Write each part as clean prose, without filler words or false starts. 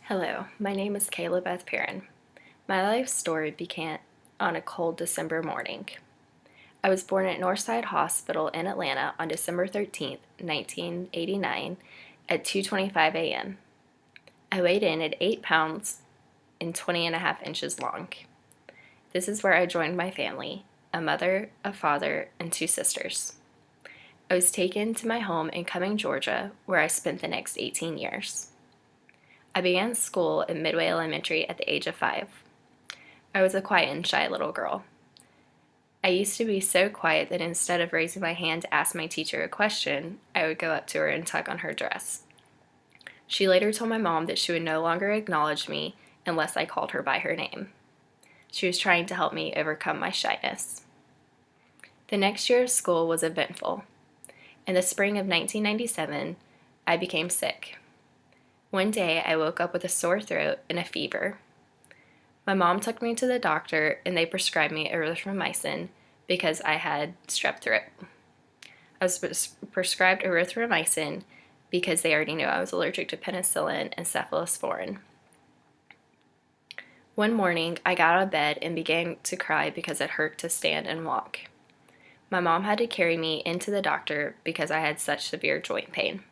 Hello, my name is Kayla Beth Perrin. My life story began on a cold December morning. I was born at Northside Hospital in Atlanta on December 13th, 1989 at 2:25 a.m. I weighed in at 8 pounds and 20.5 inches long. This is where I joined my family, a mother, a father, and 2 sisters. I was taken to my home in Cumming, Georgia, where I spent the next 18 years. I began school at Midway Elementary at the age of 5. I was a quiet and shy little girl. I used to be so quiet that instead of raising my hand to ask my teacher a question, I would go up to her and tug on her dress. She later told my mom that she would no longer acknowledge me unless I called her by her name. She was trying to help me overcome my shyness. The next year of school was eventful. In the spring of 1997, I became sick. One day, I woke up with a sore throat and a fever. My mom took me to the doctor and they prescribed me erythromycin because I had strep throat. I was prescribed erythromycin because they already knew I was allergic to penicillin and cephalosporin. One morning, I got out of bed and began to cry because it hurt to stand and walk. My mom had to carry me into the doctor because I had such severe joint pain.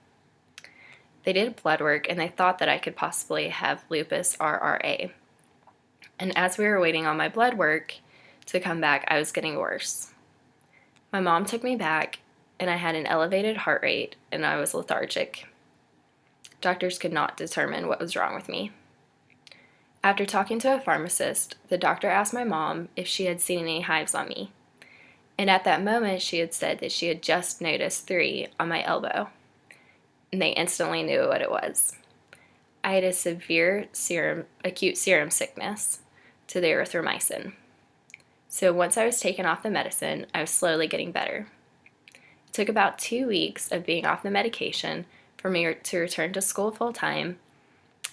They did blood work and they thought that I could possibly have lupus RRA. And as we were waiting on my blood work to come back, I was getting worse. My mom took me back and I had an elevated heart rate and I was lethargic. Doctors could not determine what was wrong with me. After talking to a pharmacist, the doctor asked my mom if she had seen any hives on me. And at that moment, she had said that she had just noticed 3 on my elbow. And they instantly knew what it was. I had a severe acute serum sickness to the erythromycin. So once I was taken off the medicine, I was slowly getting better. It took about 2 weeks of being off the medication for me to return to school full time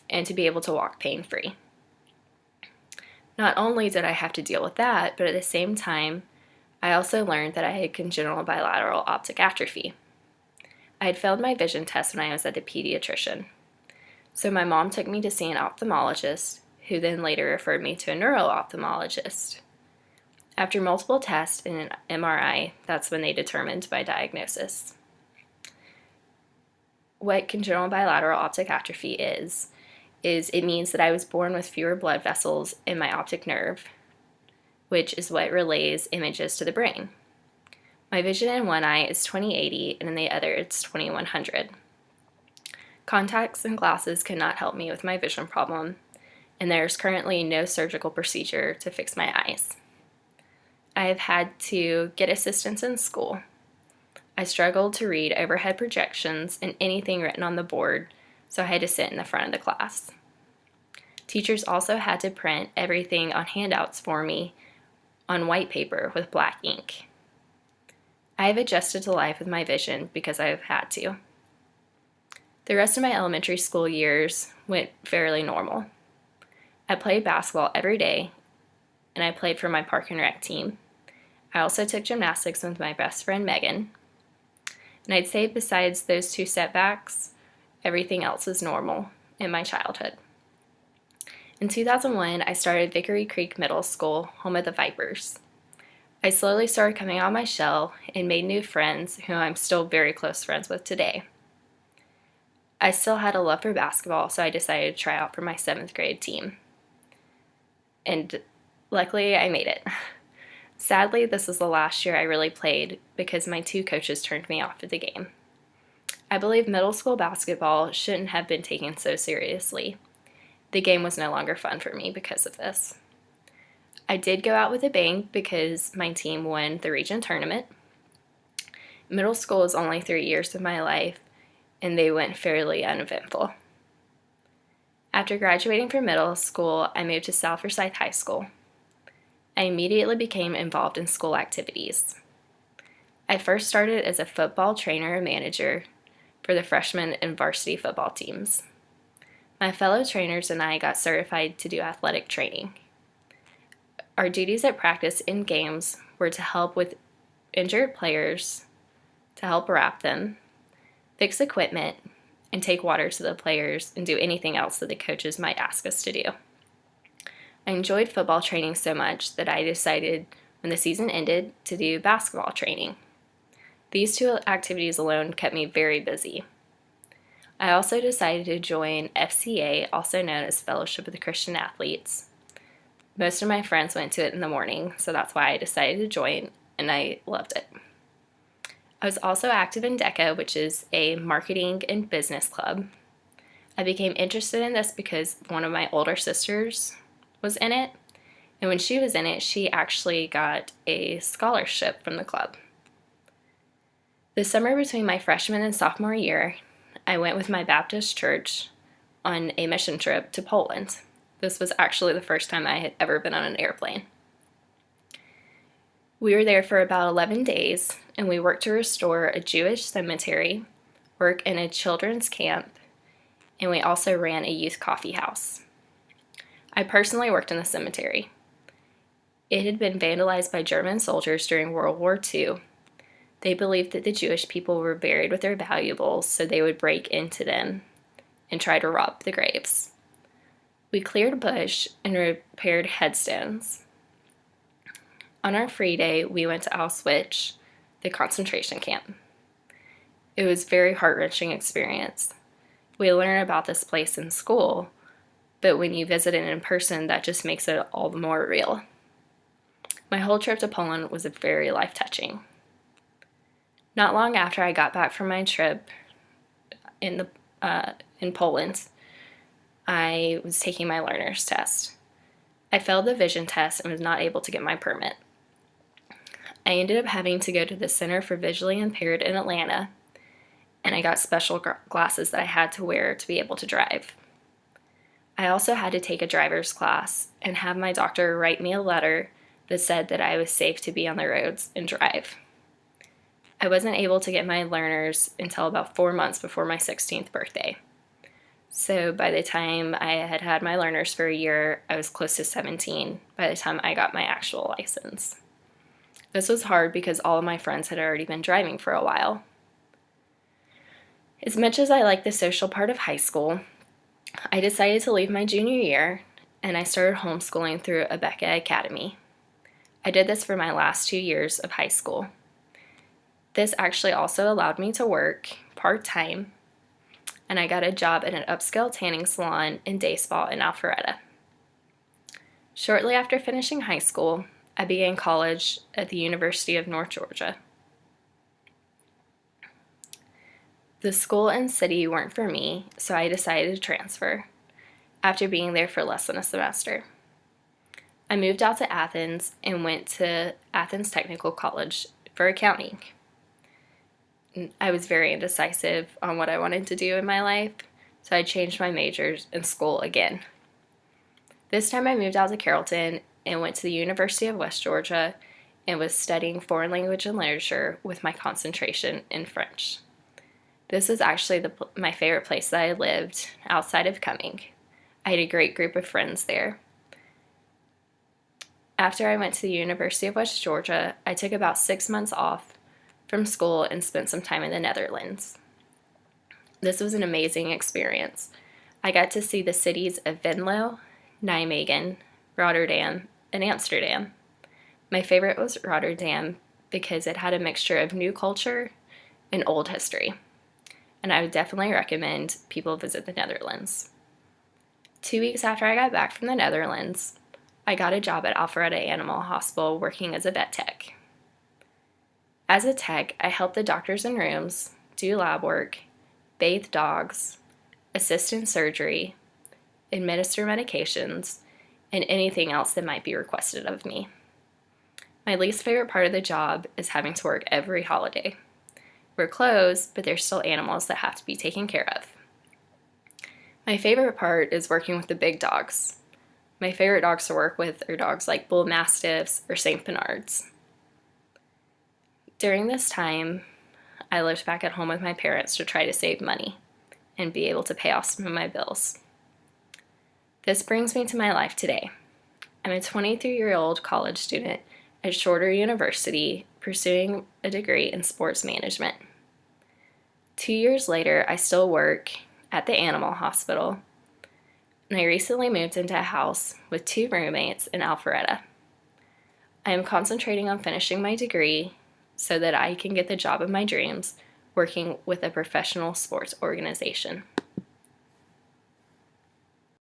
and to be able to walk pain-free. Not only did I have to deal with that, but at the same time, I also learned that I had congenital bilateral optic atrophy. I had failed my vision test when I was at the pediatrician. So my mom took me to see an ophthalmologist, who then later referred me to a neuro-ophthalmologist. After multiple tests and an MRI, that's when they determined my diagnosis. What congenital bilateral optic atrophy is it means that I was born with fewer blood vessels in my optic nerve, which is what relays images to the brain. My vision in one eye is 20/80 and in the other it's 20/100. Contacts and glasses cannot help me with my vision problem, and there's currently no surgical procedure to fix my eyes. I have had to get assistance in school. I struggled to read overhead projections and anything written on the board, so I had to sit in the front of the class. Teachers also had to print everything on handouts for me on white paper with black ink. I have adjusted to life with my vision because I have had to. The rest of my elementary school years went fairly normal. I played basketball every day, and I played for my park and rec team. I also took gymnastics with my best friend Megan. And I'd say besides those 2 setbacks, everything else was normal in my childhood. In 2001, I started Vickery Creek Middle School, home of the Vipers. I slowly started coming out of my shell and made new friends who I'm still very close friends with today. I still had a love for basketball, so I decided to try out for my 7th grade team. And luckily, I made it. Sadly, this was the last year I really played because my 2 coaches turned me off of the game. I believe middle school basketball shouldn't have been taken so seriously. The game was no longer fun for me because of this. I did go out with a bang because my team won the region tournament. Middle school is only 3 years of my life, and they went fairly uneventful. After graduating from middle school, I moved to South Forsyth High School. I immediately became involved in school activities. I first started as a football trainer and manager for the freshman and varsity football teams. My fellow trainers and I got certified to do athletic training. Our duties at practice and games were to help with injured players, to help wrap them, fix equipment, and take water to the players and do anything else that the coaches might ask us to do. I enjoyed football training so much that I decided when the season ended to do basketball training. These two activities alone kept me very busy. I also decided to join FCA, also known as Fellowship of the Christian Athletes. Most of my friends went to it in the morning, so that's why I decided to join, and I loved it. I was also active in DECA, which is a marketing and business club. I became interested in this because one of my older sisters was in it, and when she was in it, she actually got a scholarship from the club. The summer between my freshman and sophomore year, I went with my Baptist church on a mission trip to Poland. This was actually the first time I had ever been on an airplane. We were there for about 11 days, and we worked to restore a Jewish cemetery, work in a children's camp, and we also ran a youth coffee house. I personally worked in the cemetery. It had been vandalized by German soldiers during World War II. They believed that the Jewish people were buried with their valuables, so they would break into them and try to rob the graves. We cleared bush and repaired headstones. On our free day, we went to Auschwitz, the concentration camp. It was a very heart-wrenching experience. We learn about this place in school, but when you visit it in person, that just makes it all the more real. My whole trip to Poland was very life-touching. Not long after I got back from my trip in Poland, I was taking my learner's test. I failed the vision test and was not able to get my permit. I ended up having to go to the Center for Visually Impaired in Atlanta, and I got special glasses that I had to wear to be able to drive. I also had to take a driver's class and have my doctor write me a letter that said that I was safe to be on the roads and drive. I wasn't able to get my learners until about 4 months before my 16th birthday. So by the time I had had my learners for a year, I was close to 17 by the time I got my actual license. This was hard because all of my friends had already been driving for a while. As much as I liked the social part of high school, I decided to leave my junior year, and I started homeschooling through Abeka Academy. I did this for my last 2 years of high school. This actually also allowed me to work part-time, and I got a job at an upscale tanning salon and day spa in Alpharetta. Shortly after finishing high school, I began college at the University of North Georgia. The school and city weren't for me, so I decided to transfer after being there for less than a semester. I moved out to Athens and went to Athens Technical College for accounting. I was very indecisive on what I wanted to do in my life, so I changed my majors in school again. This time I moved out to Carrollton and went to the University of West Georgia and was studying foreign language and literature with my concentration in French. This was actually my favorite place that I lived outside of Cumming. I had a great group of friends there. After I went to the University of West Georgia, I took about 6 months off from school and spent some time in the Netherlands. This was an amazing experience. I got to see the cities of Venlo, Nijmegen, Rotterdam, and Amsterdam. My favorite was Rotterdam because it had a mixture of new culture and old history, and I would definitely recommend people visit the Netherlands. 2 weeks after I got back from the Netherlands, I got a job at Alpharetta Animal Hospital working as a vet tech. As a tech, I helped the doctors in rooms, do lab work, bathe dogs, assist in surgery, administer medications, and anything else that might be requested of me. My least favorite part of the job is having to work every holiday. We're closed, but there's still animals that have to be taken care of. My favorite part is working with the big dogs. My favorite dogs to work with are dogs like Bull Mastiffs or St. Bernards. During this time, I lived back at home with my parents to try to save money and be able to pay off some of my bills. This brings me to my life today. I'm a 23-year-old college student at Shorter University pursuing a degree in sports management. 2 years later, I still work at the animal hospital, and I recently moved into a house with 2 roommates in Alpharetta. I am concentrating on finishing my degree so that I can get the job of my dreams working with a professional sports organization.